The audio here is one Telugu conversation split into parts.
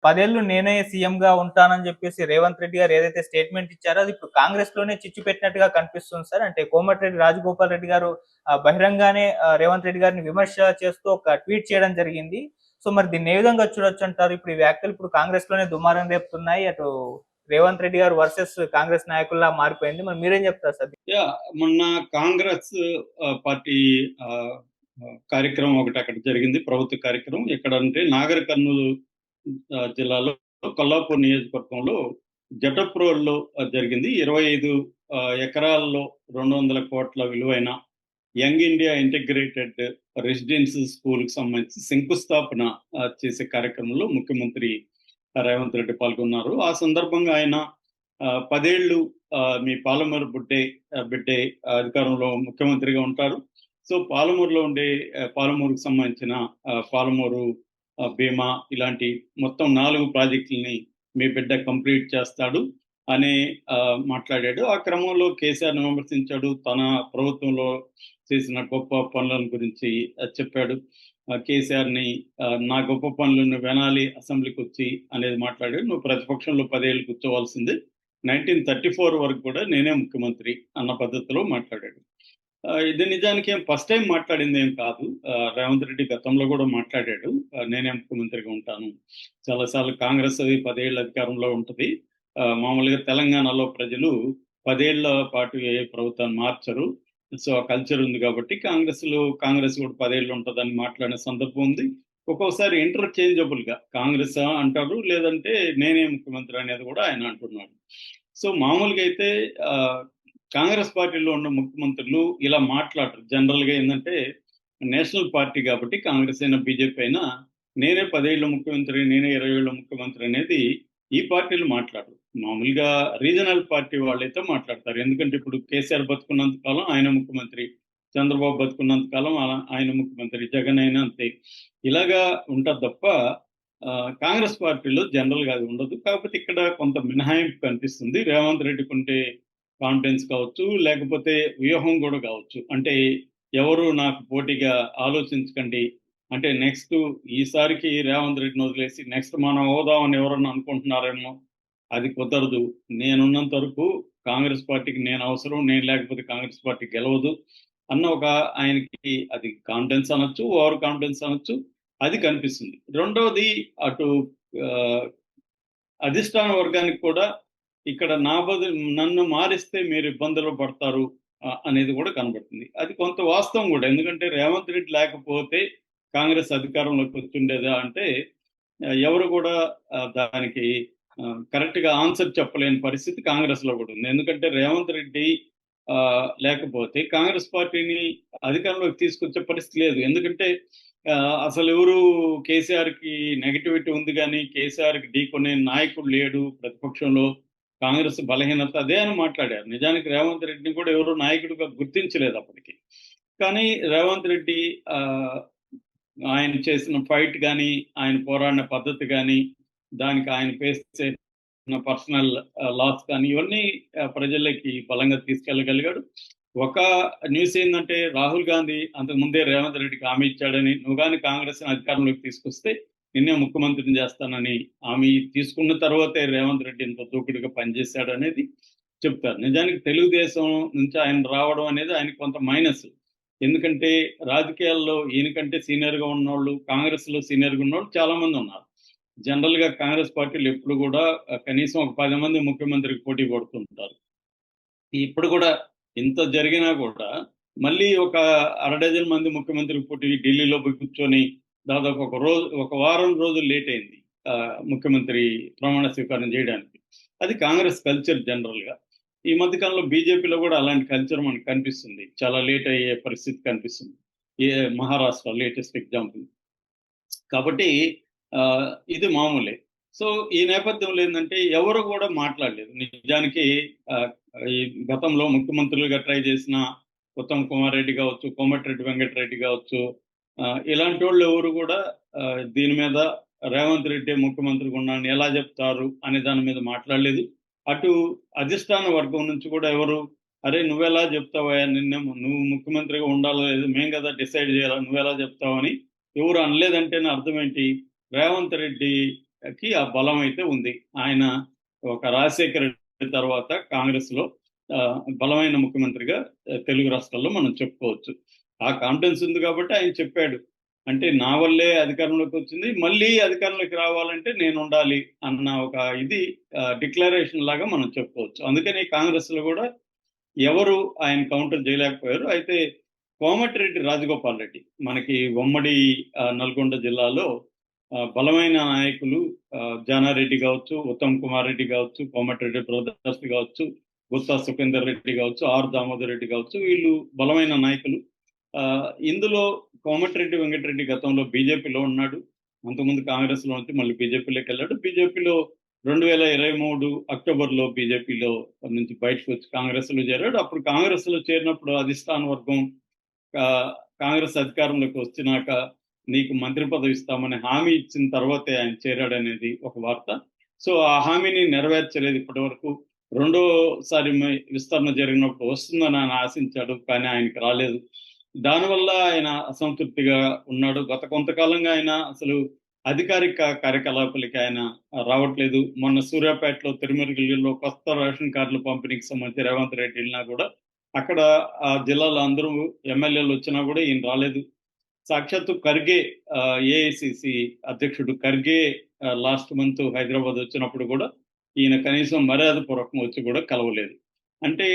10 ఏళ్ళు నేనే సీఎంగా ఉంటానని జెప్పేసి రేవంత్ రెడ్డి గారు ఏదైతే స్టేట్‌మెంట్ ఇచ్చారో అది ఇప్పుడు కాంగ్రెస్‌లోనే చిచ్చు పెట్టినట్టుగా కనిపిస్తుంది సార్. అంటే కోమటిరెడ్డి రాజగోపాల్ రెడ్డి గారు బహిరంగానే రేవంత్ రెడ్డి గారిని విమర్శ చేస్తూ ఒక ట్వీట్ చేయడం జరిగింది. సో, మరి దీన్ని ఏ విధంగా చూడొచ్చంటారు? ఇప్పుడు ఈ వ్యాఖ్యలు ఇప్పుడు కాంగ్రెస్‌లోనే దుమారం రేపుతున్నాయి. అటు రేవంత్ రెడ్డి గారు వర్సెస్ కాంగ్రెస్ నాయకుల్లా మారిపోయింది. మరి మీరేం చెప్తారు సార్? మొన్న కాంగ్రెస్ పార్టీ ఆహ్, ఆహ్, కార్యక్రమం ఒకటి అక్కడ జరిగింది. ప్రభుత్వ కార్యక్రమం. ఎక్కడంటే నాగర్ కర్నూలు జిల్లాలో కొల్లాపూర్ నియోజకవర్గంలో జటప్రోల్లో జరిగింది. 25 ఎకరాల్లో 200 కోట్ల విలువైన యంగ్ ఇండియా ఇంటిగ్రేటెడ్ రెసిడెన్షియల్ స్కూల్‌కి సంబంధించి శంకుస్థాపన చేసే కార్యక్రమంలో ముఖ్యమంత్రి రేవంత్ రెడ్డి పాల్గొన్నారు. ఆ సందర్భంగా ఆయన 10 ఏళ్ళు మీ పాలమూరు బిడ్డే అధికారంలో ముఖ్యమంత్రిగా ఉంటారు. సో, పాలమూరులో ఉండే పాలమూరుకు సంబంధించిన పాలమూరు బీమా ఇలాంటి మొత్తం 4 ప్రాజెక్టులని మీ బిడ్డ కంప్లీట్ చేస్తాడు అని మాట్లాడాడు. ఆ క్రమంలో కేసీఆర్‌ని విమర్శించాడు. తన ప్రభుత్వంలో చేసిన గొప్ప పనులను గురించి చెప్పాడు. కేసీఆర్‌ని నా గొప్ప పనులు నువ్వు వినాలి అసెంబ్లీకొచ్చి అనేది మాట్లాడాడు. నువ్వు ప్రతిపక్షంలో 10 ఏళ్ళు కూర్చోవాల్సింది. 1934 వరకు కూడా నేనే ముఖ్యమంత్రి అన్న పద్ధతిలో మాట్లాడాడు. ఇది నిజానికి ఫస్ట్ టైమ్ మాట్లాడిందేం కాదు. రేవంత్ రెడ్డి గతంలో కూడా మాట్లాడాడు. నేనే ముఖ్యమంత్రిగా ఉంటాను. చాలా సార్లు కాంగ్రెస్ అది 10 ఏళ్ల అధికారంలో ఉంటది. మామూలుగా తెలంగాణలో ప్రజలు 10 ఏళ్ల పాటు ఏ ప్రభుత్వాన్ని మార్చరు. సో, ఆ కల్చర్ ఉంది కాబట్టి కాంగ్రెస్ కూడా 10 ఏళ్ళు ఉంటదని మాట్లాడిన సందర్భం ఉంది. ఒక్కోసారి ఇంటర్‌చేంజబుల్‌గా కాంగ్రెసా అంటారు. లేదంటే నేనే ముఖ్యమంత్రి అనేది కూడా ఆయన అంటున్నాడు. సో, మామూలుగా అయితే ఆహ్, కాంగ్రెస్ పార్టీలో ఉన్న ముఖ్యమంత్రులు ఇలా మాట్లాడరు. జనరల్‌గా ఏందంటే నేషనల్ పార్టీ కాబట్టి కాంగ్రెస్ అయినా, బీజేపీ అయినా నేనే 10 ఏళ్ల ముఖ్యమంత్రి, నేనే 20 ఏళ్ల ముఖ్యమంత్రి అనేది ఈ పార్టీలు మాట్లాడరు. మామూలుగా రీజనల్ పార్టీ వాళ్ళైతే మాట్లాడతారు. ఎందుకంటే ఇప్పుడు కేసీఆర్ బతుకున్నంత కాలం ఆయన ముఖ్యమంత్రి. చంద్రబాబు బతుకున్నంత కాలం ఆయన ముఖ్యమంత్రి. జగన్ అయినా అంతే. ఇలాగా ఉంటది తప్ప కాంగ్రెస్ పార్టీలో జనరల్‌గా అది ఉండదు. కాకపోతే ఇక్కడ కొంత మినహాయింపు కనిపిస్తుంది. రేవంత్ రెడ్డికుంటే కాన్ఫిడెన్స్ కావచ్చు, లేకపోతే వ్యూహం గూడా గావచ్చు. అంటే ఎవరు నాకు పోటీగా ఆలోచించకండి. అంటే ఈసారికి రేవంత్ రెడ్డిని వదిలేసి నెక్స్ట్ మనం అవుదామని ఎవరన్నా అనుకుంటున్నారేమో. అది కుదరదు. నేనున్నంత వరకు కాంగ్రెస్ పార్టీకి నేను అవసరం. నేను లేకపోతే కాంగ్రెస్ పార్టీ గెలవదు అన్న ఒక ఆయనకి అది కాన్ఫిడెన్స్ అనొచ్చు, ఓవర్ కాన్ఫిడెన్స్ అనొచ్చు. అది కనిపిస్తుంది. రెండోది అటు ఆహ్, అధిష్టాన వర్గానికి కూడా ఇక్కడ నన్ను మారిస్తే మీరు ఇబ్బందులు పడతారు అనేది కూడా కనబడుతుంది. అది కొంత వాస్తవం కూడా. ఎందుకంటే రేవంత్ రెడ్డి లేకపోతే కాంగ్రెస్ అధికారంలోకి వచ్చుండేదా అంటే ఎవరు కూడా దానికి కరెక్ట్‌గా ఆన్సర్ చెప్పలేని పరిస్థితి కాంగ్రెస్‌లో కూడా ఉంది. ఎందుకంటే రేవంత్ రెడ్డి లేకపోతే కాంగ్రెస్ పార్టీని అధికారంలోకి తీసుకొచ్చే పరిస్థితి లేదు. ఎందుకంటే అసలెవరు కేసీఆర్‌కి నెగటివిటీ ఉంది గానీ, కేసీఆర్‌కి ఢీకొనే నాయకుడు లేడు ప్రతిపక్షంలో. కాంగ్రెస్ బలహీనత అదే అని మాట్లాడారు. నిజానికి రేవంత్ రెడ్డిని కూడా ఎవరు నాయకుడిగా గుర్తించలేదు అప్పటికి. కానీ రేవంత్ రెడ్డి ఆహ్, ఆయన చేసిన ఫైట్ గాని, ఆయన పోరాడిన పద్ధతి గాని, దానికి ఆయన ఫేస్ చేసిన పర్సనల్ లాస్ కానీ ఇవన్నీ ప్రజలకి బలంగా తీసుకెళ్ళగలిగాడు. ఒక న్యూస్ ఏందంటే రాహుల్ గాంధీ అంతకుముందే రేవంత్ రెడ్డికి హామీ ఇచ్చాడని, "నువ్వు గాని కాంగ్రెస్‌ని అధికారంలోకి తీసుకొస్తే నిన్నే ముఖ్యమంత్రిని చేస్తానని" హామీ తీసుకున్న తర్వాతే రేవంత్ రెడ్డి ఇంత దూకుడుగా పనిచేశాడనేది చెప్తారు. నిజానికి తెలుగుదేశం నుంచి ఆయన రావడం అనేది ఆయనకి కొంత మైనస్. ఎందుకంటే రాజకీయాల్లో ఈయనకంటే సీనియర్‌గా ఉన్నోళ్ళు, కాంగ్రెస్‌లో సీనియర్‌గా ఉన్నోళ్ళు చాలా మందున్నారు. జనరల్‌గా కాంగ్రెస్ పార్టీలో ఎప్పుడు గూడా కనీసం ఒక 10 మంది ముఖ్యమంత్రికి పోటీ పడుతుంటారు. ఇప్పుడు గూడా ఇంత జరిగినా గూడా మళ్ళీ ఒక అర డజన్ మంది ముఖ్యమంత్రికి పోటీ ఢిల్లీలో పోయి కూర్చొని దాదాపు ఒక వారం రోజులు లేట్ అయింది. ముఖ్యమంత్రి ప్రమాణ స్వీకారం జేయడానికి. అది కాంగ్రెస్ కల్చర్ జనరల్‌గా. ఈ మధ్య కాలంలో బీజేపీలో గూడా అలాంటి కల్చర్ మనకు కనిపిస్తుంది. చాలా లేట్ అయ్యే పరిస్థితి కనిపిస్తుంది. ఏ మహారాష్ట్ర లేటెస్ట్ ఎగ్జాంపుల్. కాబట్టి ఆహ్, ఇది మామూలే. సో, ఈ నేపథ్యంలో ఏందంటే ఎవరు గూడా మాట్లాడలేదు. నిజానికి ఆహ్, ఈ గతంలో ముఖ్యమంత్రులుగా ట్రై చేసిన ఉత్తమ్ కుమార్ రెడ్డి గావచ్చు, కోమటిరెడ్డి వెంకటరెడ్డి గావచ్చు, ఇలాంటోళ్ళు ఎవరు గూడా దీని మీద రేవంత్ రెడ్డి ముఖ్యమంత్రిగా ఉన్నాడని ఎలా జెప్తారు అనే దాని మీద మాట్లాడలేదు. అటు అధిష్టాన వర్గం నుంచి కూడా ఎవరు, "అరే! నువ్వెలా జెప్తావయ్యా నువ్వు ముఖ్యమంత్రిగా ఉండాలో లేదో మేము గదా డిసైడ్ జేయాలా నువ్వెలా జెప్తావని ఎవరు అనలేదంటేనే అర్థమేంటి? రేవంత్ రెడ్డి కి ఆ బలం అయితే ఉంది. ఆయన ఒక రాజశేఖర రెడ్డి తర్వాత కాంగ్రెస్ లో బలమైన ముఖ్యమంత్రిగా తెలుగు రాష్ట్రాల్లో మనం చెప్పుకోవచ్చు. ఆ కాన్ఫిడెన్స్ ఉంది కాబట్టి ఆయన చెప్పాడు. అంటే నా వల్లే అధికారంలోకి వచ్చింది, మళ్ళీ అధికారంలోకి రావాలంటే నేను ఉండాలి అన్న ఒక ఇది డిక్లరేషన్ లాగా మనం చెప్పుకోవచ్చు. అందుకని కాంగ్రెస్ లో కూడా ఎవరు ఆయన కౌంటర్ చేయలేకపోయారు. అయితే కోమటిరెడ్డి రాజగోపాల్ రెడ్డి మనకి ఉమ్మడి నల్గొండ జిల్లాలో బలమైన నాయకులు, జానారెడ్డి కావచ్చు, ఉత్తమ్ కుమార్ రెడ్డి కావచ్చు, కోమటిరెడ్డి బ్రదర్స్ కావచ్చు, గుత్తా సుఖేందర్ రెడ్డి కావచ్చు, ఆర్ దామోదర్ రెడ్డి కావచ్చు, వీళ్ళు బలమైన నాయకులు. ఇందులో కోమటిరెడ్డి వెంకటరెడ్డి గతంలో బీజేపీలో ఉన్నాడు. అంతకుముందు కాంగ్రెస్ లో నుంచి మళ్ళీ బీజేపీలోకి వెళ్ళాడు. బీజేపీలో 2023 అక్టోబర్లో బీజేపీలో నుంచి బయటకు వచ్చి కాంగ్రెస్ లో చేరాడు. అప్పుడు కాంగ్రెస్ లో చేరినప్పుడు అధిష్టాన వర్గం కాంగ్రెస్ అధికారంలోకి వచ్చినాక నీకు మంత్రి పదవి ఇస్తామని హామీ ఇచ్చిన తర్వాతే ఆయన చేరాడనేది ఒక వార్త. సో ఆ హామీని నెరవేర్చలేదు ఇప్పటి వరకు. రెండోసారి విస్తరణ జరిగినప్పుడు వస్తుందని ఆయన ఆశించాడు, కానీ ఆయనకి రాలేదు. దానివల్ల ఆయన అసంతృప్తిగా ఉన్నాడు. గత కొంతకాలంగా ఆయన అసలు అధికారిక కార్యకలాపాలకి ఆయన రావట్లేదు. మొన్న సూర్యాపేటలో తిరుమలగిరిలో కొత్త రేషన్ కార్డుల పంపిణీకి సంబంధించి రేవంత్ రెడ్డి వెళ్ళినా కూడా అక్కడ ఆ జిల్లాలో అందరూ ఎమ్మెల్యేలు వచ్చినా కూడా ఈయన రాలేదు. సాక్షాత్తు ఖర్గే ఏఐసిసి అధ్యక్షుడు ఖర్గే లాస్ట్ మంత్ హైదరాబాద్ వచ్చినప్పుడు కూడా ఈయన కనీసం మర్యాదపూర్వకం వచ్చి కూడా కలవలేదు. అంటే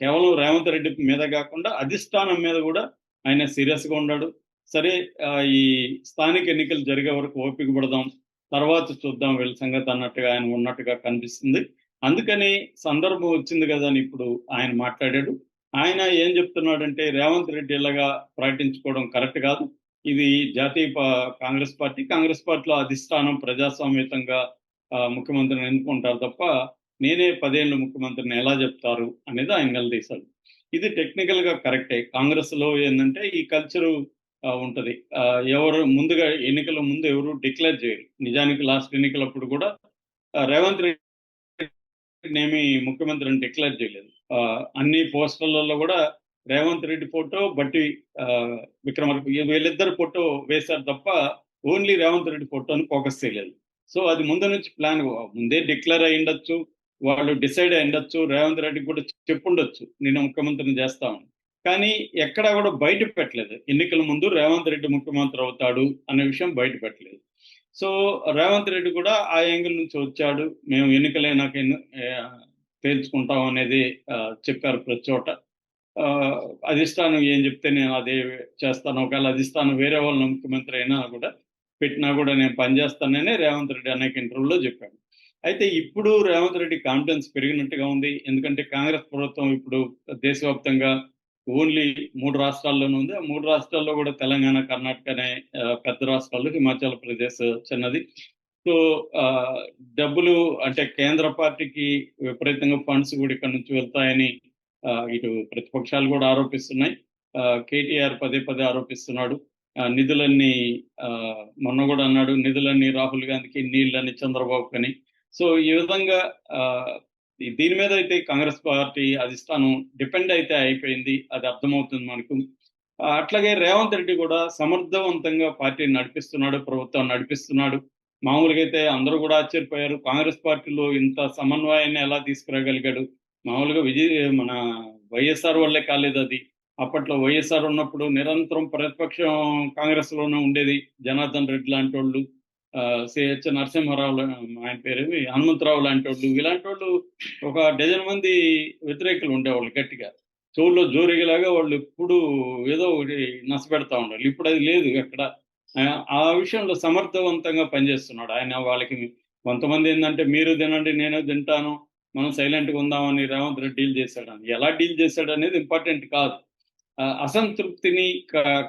కేవలం రేవంత్ రెడ్డి మీద కాకుండా అధిష్టానం మీద కూడా ఆయన సీరియస్ గా ఉన్నాడు. సరే, ఈ స్థానిక ఎన్నికలు జరిగే వరకు ఓపిక పడదాం, తర్వాత చూద్దాం వీళ్ళ సంగతి అన్నట్టుగా ఆయన ఉన్నట్టుగా కనిపిస్తుంది. అందుకని సందర్భం వచ్చింది కదా అని ఇప్పుడు ఆయన మాట్లాడాడు. ఆయన ఏం చెప్తున్నాడంటే రేవంత్ రెడ్డి ఇలాగా ప్రకటించుకోవడం కరెక్ట్ కాదు. ఇది జాతీయ కాంగ్రెస్ పార్టీలో అధిష్టానం ప్రజాస్వామ్యతంగా ముఖ్యమంత్రిని ఎన్నుకుంటారు తప్ప నేనే 10 ఏళ్ళు ముఖ్యమంత్రిని ఎలా చెప్తారు అనేది ఆయన నిలదీశాడు. ఇది టెక్నికల్ గా కరెక్టే. కాంగ్రెస్ లో ఏంటంటే ఈ కల్చరు ఉంటది. ఎవరు ముందుగా ఎన్నికల ముందు ఎవరు డిక్లేర్ చేయరు. నిజానికి లాస్ట్ ఎన్నికలప్పుడు కూడా రేవంత్ రెడ్డి ఏమి ముఖ్యమంత్రి అని డిక్లేర్ చేయలేదు. అన్ని పోస్టర్లలో కూడా రేవంత్ రెడ్డి ఫోటో, బట్టి విక్రమార్క వీళ్ళిద్దరు ఫోటో వేశారు తప్ప ఓన్లీ రేవంత్ రెడ్డి ఫోటోని ఫోకస్ చేయలేదు. సో అది ముందు నుంచి ప్లాన్, ముందే డిక్లేర్ అయి ఉండొచ్చు, వాళ్ళు డిసైడ్ అయి ఉండొచ్చు, రేవంత్ రెడ్డి కూడా చెప్పుండొచ్చు నేను ముఖ్యమంత్రిని చేస్తామని. కానీ ఎక్కడా కూడా బయట పెట్టలేదు. ఎన్నికల ముందు రేవంత్ రెడ్డి ముఖ్యమంత్రి అవుతాడు అనే విషయం బయట పెట్టలేదు. సో రేవంత్ రెడ్డి కూడా ఆ యాంగిల్ నుంచి వచ్చాడు. మేము ఎన్నికలైనాక తేల్చుకుంటాం అనేది చెప్పారు ప్రతి చోట. అధిష్టానం ఏం చెప్తే నేను అదే చేస్తాను. ఒకవేళ అధిష్టానం వేరే వాళ్ళని ముఖ్యమంత్రి అయినా కూడా పెట్టినా కూడా నేను పనిచేస్తానని రేవంత్ రెడ్డి అనేక ఇంటర్వ్యూలో చెప్పాడు. అయితే ఇప్పుడు రేవంత్ రెడ్డి కాన్ఫిడెన్స్ పెరిగినట్టుగా ఉంది. ఎందుకంటే కాంగ్రెస్ ప్రభుత్వం ఇప్పుడు దేశవ్యాప్తంగా ఓన్లీ 3 రాష్ట్రాల్లోనే ఉంది. ఆ 3 రాష్ట్రాల్లో కూడా తెలంగాణ, కర్ణాటక అనే పెద్ద రాష్ట్రాలు, హిమాచల్ ప్రదేశ్ చిన్నది. సో డబ్బులు అంటే కేంద్ర పార్టీకి విపరీతంగా ఫండ్స్ కూడా ఇక్కడ నుంచి వెళ్తాయని ఇటు ప్రతిపక్షాలు కూడా ఆరోపిస్తున్నాయి. కేటీఆర్ పదే ఆరోపిస్తున్నాడు. నిధులన్నీ మొన్న కూడా అన్నాడు, నిధులన్నీ రాహుల్ గాంధీకి, నీళ్ళని చంద్రబాబుకని. సో ఈ విధంగా దీని మీద అయితే కాంగ్రెస్ పార్టీ అధిష్టానం డిపెండ్ అయితే అయిపోయింది, అది అర్థమవుతుంది మనకు. అట్లాగే రేవంత్ రెడ్డి కూడా సమర్థవంతంగా పార్టీని నడిపిస్తున్నాడు, ప్రభుత్వాన్ని నడిపిస్తున్నాడు. మామూలుగా అయితే అందరూ కూడా ఆశ్చర్యపోయారు, కాంగ్రెస్ పార్టీలో ఇంత సమన్వయాన్ని ఎలా తీసుకురాగలిగాడు. మామూలుగా మన వైఎస్ఆర్ వల్లే కాలేదు అది. అప్పట్లో వైఎస్ఆర్ ఉన్నప్పుడు నిరంతరం ప్రతిపక్షం కాంగ్రెస్ లోనే ఉండేది. జనార్దన్ రెడ్డి లాంటి వాళ్ళు, సిహెచ్ నరసింహారావు, ఆయన పేరేమి హనుమంతరావు లాంటి వాళ్ళు, ఇలాంటి వాళ్ళు ఒక డజన్ మంది వ్యతిరేకులు ఉండేవాళ్ళు గట్టిగా. చెవుల్లో జోరిగలాగా వాళ్ళు ఎప్పుడు ఏదో ఒకటి నష్టపెడతా ఉండాలి. ఇప్పుడు అది లేదు ఎక్కడ. ఆ విషయంలో సమర్థవంతంగా పనిచేస్తున్నాడు ఆయన. వాళ్ళకి కొంతమంది ఏంటంటే మీరు తినండి నేను తింటాను, మనం సైలెంట్గా ఉందామని రేవంత్ రెడ్డి డీల్ చేశాడని. ఎలా డీల్ చేశాడు అనేది ఇంపార్టెంట్ కాదు. అసంతృప్తిని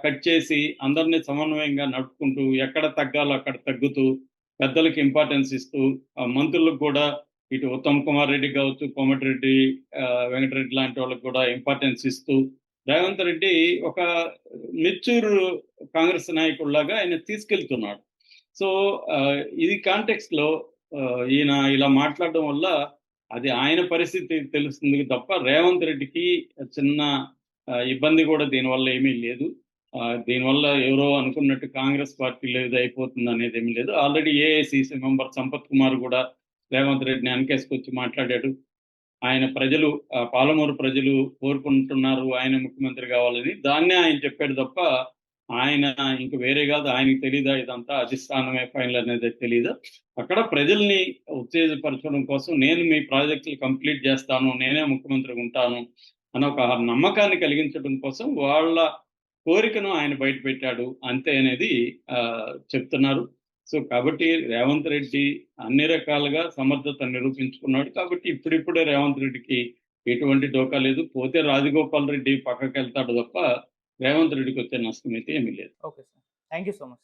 కట్ చేసి అందరినీ సమన్వయంగా నడుపుకుంటూ ఎక్కడ తగ్గాలో అక్కడ తగ్గుతూ పెద్దలకు ఇంపార్టెన్స్ ఇస్తూ మంత్రులకు కూడా ఇటు ఉత్తమ్ కుమార్ రెడ్డి కావచ్చు, కోమటిరెడ్డి వెంకటరెడ్డి లాంటి వాళ్ళకి కూడా ఇంపార్టెన్స్ ఇస్తూ రేవంత్ రెడ్డి ఒక మెచ్యూర్ కాంగ్రెస్ నాయకుడిలాగా ఆయన తీసుకెళ్తున్నాడు. సో ఇది కాంటెక్స్ట్ లో ఈయన ఇలా మాట్లాడడం వల్ల అది ఆయన పరిస్థితి తెలుస్తుంది తప్ప రేవంత్ రెడ్డికి చిన్న ఇబ్బంది కూడా దీనివల్ల ఏమీ లేదు. దీనివల్ల ఎవరో అనుకున్నట్టు కాంగ్రెస్ పార్టీలో ఇది అయిపోతుంది అనేది ఏమీ లేదు. Already AICC member Sampath Kumar కూడా రేవంత్ రెడ్డిని వెనకేసుకొచ్చి మాట్లాడాడు. ఆయన ప్రజలు పాలమూరు ప్రజలు కోరుకుంటున్నారు ఆయన ముఖ్యమంత్రి కావాలని. దాన్నే ఆయన చెప్పాడు తప్ప ఆయన ఇంక వేరే కాదు. ఆయనకి తెలీదా ఇదంతా అధిష్టానమే ఫైనల్ అనేది తెలీదు. అక్కడ ప్రజల్ని ఉత్తేజపరచడం కోసం నేను మీ ప్రాజెక్టులు కంప్లీట్ చేస్తాను, నేనే ముఖ్యమంత్రిగా ఉంటాను అని ఒక నమ్మకాన్ని కలిగించడం కోసం వాళ్ళ కోరికను ఆయన బయట పెట్టాడు అంతే అనేది చెప్తున్నారు. సో కాబట్టి రేవంత్ రెడ్డి అన్ని రకాలుగా సమర్థత నిరూపించుకున్నాడు. కాబట్టి ఇప్పుడిప్పుడే రేవంత్ రెడ్డికి ఎటువంటి డోకా లేదు. పోతే రాజగోపాల్ రెడ్డి పక్కకి వెళ్తాడు తప్ప రేవంత్ రెడ్డికి వచ్చే నష్టం అయితే ఏమీ లేదు. Okay sir. Thank you so much.